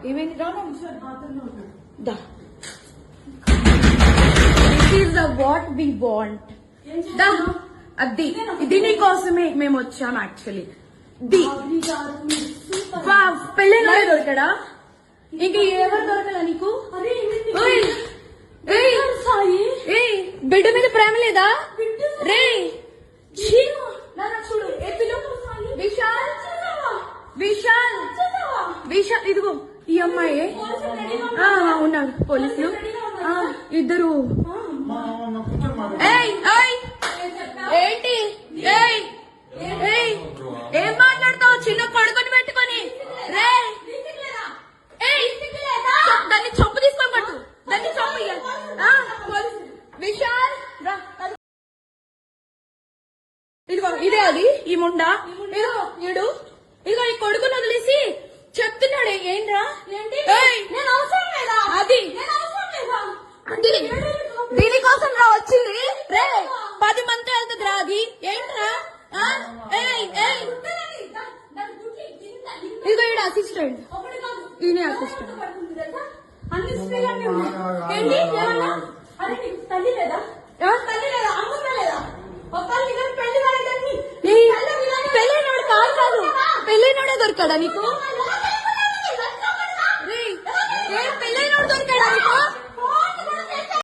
ఏమైంది దా this is the what we want దా అది ఇది నీకోసమే మేము వచ్చాం యాక్చువల్లీ పెళ్ళైన దొరికాడా ఇంకా ఎవరు దొరకలా నీకు బిడ్డ మీద ప్రేమ లేదా రే చూడు విశాల్ విశాల్ విశాల్ ఇదిగో ఈ అమ్మాయి ఉన్నారు పోలీసులు ఇద్దరు ఏంటి ఏం మాట్లాడతావు చిన్న పడుకొని పెట్టుకొని రే దాన్ని చంపు తీసుకొని పట్టు దాన్ని చంపు విశాల్ ఇదిగో ఇదే అది ఈ ముండా ఇదిగో ఇదిగో ఈ కొడుకుని వదిలేసి చెప్తున్నాడు ఏంట్రా అది దీనికోసం రా వచ్చింది రే 10 మంది వెళ్తుంది రా అది ఏంట్రా ఇదిగో ఈడ అసిస్టెంట్ ఈయనే అసిస్టెంట్ పెళ్ళైనోడు కాదు పెళ్ళైనోడే దొరికాడా నీకు పెళ్ళైనోడు దొరికాడా నీకు